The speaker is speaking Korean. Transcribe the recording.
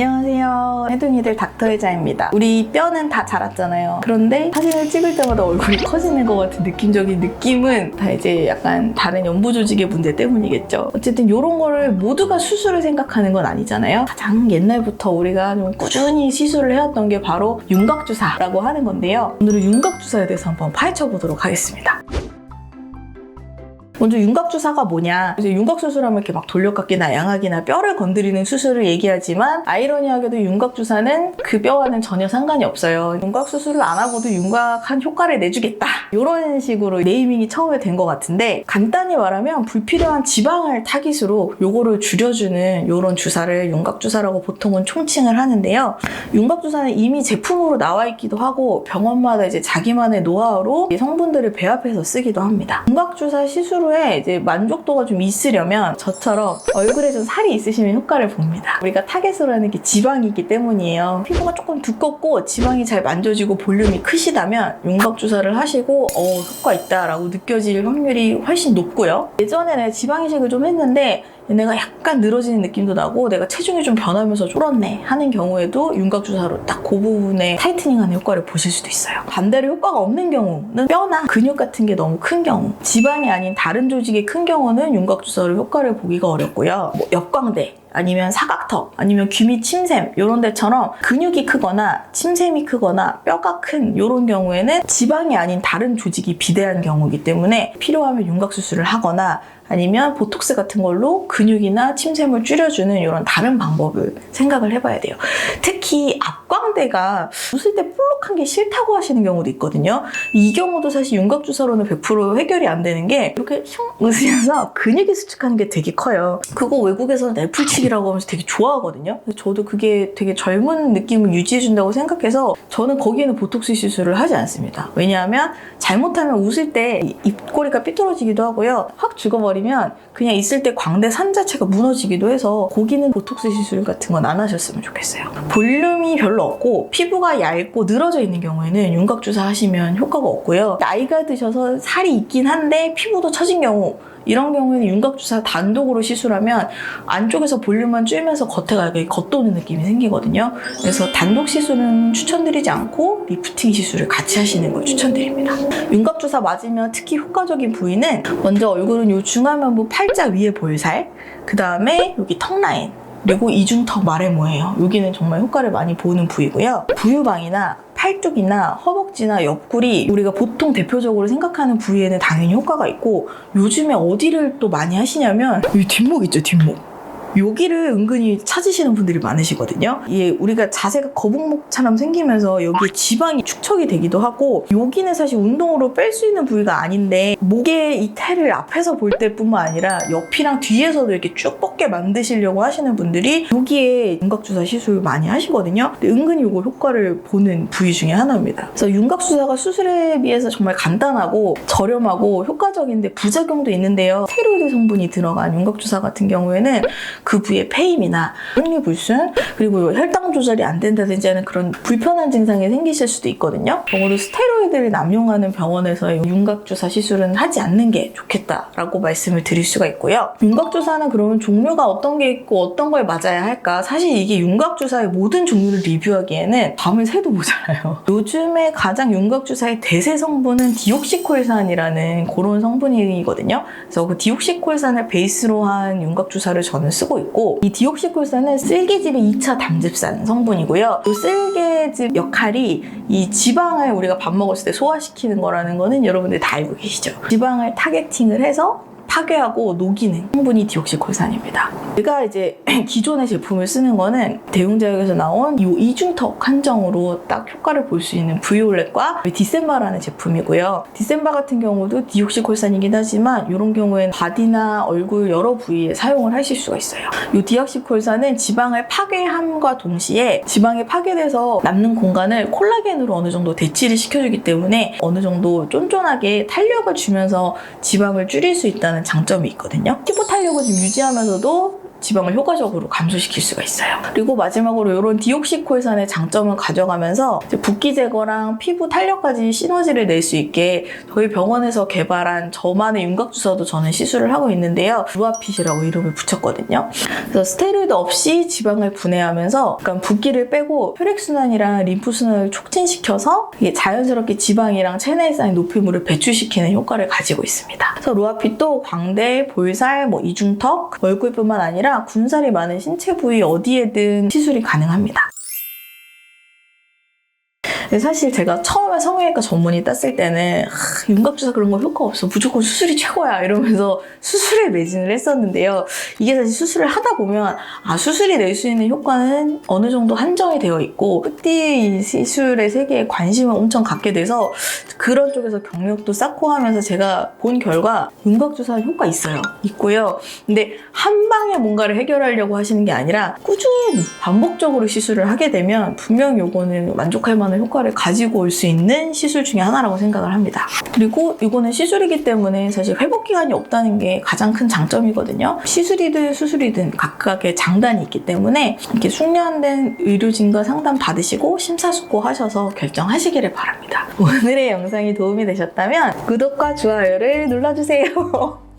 안녕하세요. 해둥이들 닥터혜자입니다. 우리 뼈는 다 자랐잖아요. 그런데 사진을 찍을 때마다 얼굴이 커지는 것 같은 느낌적인 느낌은 다 이제 약간 다른 연부 조직의 문제 때문이겠죠. 어쨌든 이런 거를 모두가 수술을 생각하는 건 아니잖아요. 가장 옛날부터 우리가 좀 꾸준히 시술을 해왔던 게 바로 윤곽주사라고 하는 건데요. 오늘은 윤곽주사에 대해서 한번 파헤쳐 보도록 하겠습니다. 먼저 윤곽주사가 뭐냐? 이제 윤곽수술하면 이렇게 막 돌려깎기나 양악이나 뼈를 건드리는 수술을 얘기하지만 아이러니하게도 윤곽주사는 그 뼈와는 전혀 상관이 없어요. 윤곽수술을 안 하고도 윤곽한 효과를 내주겠다. 이런 식으로 네이밍이 처음에 된 것 같은데 간단히 말하면 불필요한 지방을 타깃으로 요거를 줄여주는 이런 주사를 윤곽주사라고 보통은 총칭을 하는데요. 윤곽주사는 이미 제품으로 나와 있기도 하고 병원마다 이제 자기만의 노하우로 성분들을 배합해서 쓰기도 합니다. 윤곽주사 시술을 이제 만족도가 좀 있으려면 저처럼 얼굴에 좀 살이 있으시면 효과를 봅니다. 우리가 타겟으로 하는 게 지방이기 때문이에요. 피부가 조금 두껍고 지방이 잘 만져지고 볼륨이 크시다면 윤곽주사를 하시고 효과 있다라고 느껴질 확률이 훨씬 높고요. 예전에 내가 지방 이식을 좀 했는데 얘네가 약간 늘어지는 느낌도 나고 내가 체중이 좀 변하면서 쫄았네 하는 경우에도 윤곽주사로 딱 그 부분에 타이트닝하는 효과를 보실 수도 있어요. 반대로 효과가 없는 경우는 뼈나 근육 같은 게 너무 큰 경우, 지방이 아닌 다른 조직이 큰 경우는 윤곽주사로 효과를 보기가 어렵고요. 역광대 아니면 사각턱, 아니면 귀밑 침샘 이런 데처럼 근육이 크거나 침샘이 크거나 뼈가 큰 이런 경우에는 지방이 아닌 다른 조직이 비대한 경우이기 때문에 필요하면 윤곽수술을 하거나 아니면 보톡스 같은 걸로 근육이나 침샘을 줄여주는 이런 다른 방법을 생각을 해봐야 돼요. 특히 앞광대가 웃을 때 볼록한 게 싫다고 하시는 경우도 있거든요. 이 경우도 사실 윤곽주사로는 100% 해결이 안 되는 게 이렇게 슝 웃으면서 근육이 수축하는 게 되게 커요. 그거 외국에서는 애플치기라고 하면서 되게 좋아하거든요. 그래서 저도 그게 되게 젊은 느낌을 유지해준다고 생각해서 저는 거기에는 보톡스 시술을 하지 않습니다. 왜냐하면 잘못하면 웃을 때 입꼬리가 삐뚤어지기도 하고요. 확 죽어버리면 그냥 있을 때 광대 산 자체가 무너지기도 해서 거기는 보톡스 시술 같은 건 안 하셨으면 좋겠어요. 볼륨이 별로 없고 피부가 얇고 늘어져 있는 경우에는 윤곽주사 하시면 효과가 없고요. 나이가 드셔서 살이 있긴 한데 피부도 처진 경우, 이런 경우에는 윤곽주사 단독으로 시술하면 안쪽에서 볼륨만 줄면서 겉에가 겉도는 느낌이 생기거든요. 그래서 단독 시술은 추천드리지 않고 리프팅 시술을 같이 하시는 걸 추천드립니다. 윤곽주사 맞으면 특히 효과적인 부위는 먼저 얼굴은 요 중안면부 팔자 위에 볼살, 그 다음에 여기 턱 라인, 그리고 이중턱 마레모예요. 여기는 정말 효과를 많이 보는 부위고요. 부유방이나 팔뚝이나 허벅지나 옆구리, 우리가 보통 대표적으로 생각하는 부위에는 당연히 효과가 있고 요즘에 어디를 또 많이 하시냐면 여기 뒷목 있죠, 뒷목. 여기를 은근히 찾으시는 분들이 많으시거든요. 이게 우리가 자세가 거북목처럼 생기면서 여기에 지방이 축적이 되기도 하고 여기는 사실 운동으로 뺄 수 있는 부위가 아닌데 목의 이 태를 앞에서 볼 때뿐만 아니라 옆이랑 뒤에서도 이렇게 쭉 뻗게 만드시려고 하시는 분들이 여기에 윤곽주사 시술 많이 하시거든요. 근데 은근히 이거 효과를 보는 부위 중에 하나입니다. 그래서 윤곽주사가 수술에 비해서 정말 간단하고 저렴하고 효과적인데 부작용도 있는데요. 스테로이드 성분이 들어간 윤곽주사 같은 경우에는 그 부위의 폐임이나 생리불순, 그리고 혈당 조절이 안 된다든지 하는 그런 불편한 증상이 생기실 수도 있거든요. 적어도 스테로이드를 남용하는 병원에서 윤곽주사 시술은 하지 않는 게 좋겠다라고 말씀을 드릴 수가 있고요. 윤곽주사는 그러면 종류가 어떤 게 있고 어떤 걸 맞아야 할까? 사실 이게 윤곽주사의 모든 종류를 리뷰하기에는 밤을 새도 모자라요. 요즘에 가장 윤곽주사의 대세 성분은 디옥시콜산이라는 그런 성분이거든요. 그래서 그 디옥시콜산을 베이스로 한 윤곽주사를 저는 쓰고 있고, 이 디옥시콜산은 쓸개즙의 2차 담즙산 성분이고요. 이 쓸개즙 역할이 이 지방을 우리가 밥 먹었을 때 소화시키는 거라는 거는 여러분들 다 알고 계시죠. 지방을 타겟팅을 해서 파괴하고 녹이는 성분이 디옥시콜산입니다. 제가 이제 기존의 제품을 쓰는 거는 대웅제약에서 나온 이 이중턱 한정으로 딱 효과를 볼 수 있는 브이올렛과 디셈바라는 제품이고요. 디셈바 같은 경우도 디옥시콜산이긴 하지만 이런 경우에는 바디나 얼굴 여러 부위에 사용을 하실 수가 있어요. 이 디옥시콜산은 지방을 파괴함과 동시에 지방이 파괴돼서 남는 공간을 콜라겐으로 어느 정도 대치를 시켜주기 때문에 어느 정도 쫀쫀하게 탄력을 주면서 지방을 줄일 수 있다는 장점이 있거든요. 피부 탄력을 좀 유지하면서도 지방을 효과적으로 감소시킬 수가 있어요. 그리고 마지막으로 이런 디옥시콜산의 장점을 가져가면서 붓기 제거랑 피부 탄력까지 시너지를 낼 수 있게 저희 병원에서 개발한 저만의 윤곽주사도 저는 시술을 하고 있는데요. 루아핏이라고 이름을 붙였거든요. 그래서 스테로이드 없이 지방을 분해하면서 약간 붓기를 빼고 혈액순환이랑 림프순환을 촉진시켜서 이게 자연스럽게 지방이랑 체내에 쌓인 노폐물을 배출시키는 효과를 가지고 있습니다. 그래서 루아핏도 광대, 볼살, 이중턱, 얼굴뿐만 아니라 군살이 많은 신체 부위 어디에든 시술이 가능합니다. 사실 제가 처음에 성형외과 전문의 땄을 때는 윤곽주사 그런 거 효과 없어, 무조건 수술이 최고야 이러면서 수술에 매진을 했었는데요. 이게 사실 수술을 하다 보면 수술이 낼 수 있는 효과는 어느 정도 한정이 되어 있고 끝뒤 시술의 세계에 관심을 엄청 갖게 돼서 그런 쪽에서 경력도 쌓고 하면서 제가 본 결과 윤곽주사 효과 있고요. 근데 한 방에 뭔가를 해결하려고 하시는 게 아니라 꾸준히 반복적으로 시술을 하게 되면 분명히 요거는 만족할 만한 효과를 가지고 올 수 있는 시술 중에 하나라고 생각을 합니다. 그리고 이거는 시술이기 때문에 사실 회복 기간이 없다는 게 가장 큰 장점이거든요. 시술이든 수술이든 각각의 장단이 있기 때문에 이렇게 숙련된 의료진과 상담 받으시고 심사숙고하셔서 결정하시기를 바랍니다. 오늘의 영상이 도움이 되셨다면 구독과 좋아요를 눌러주세요.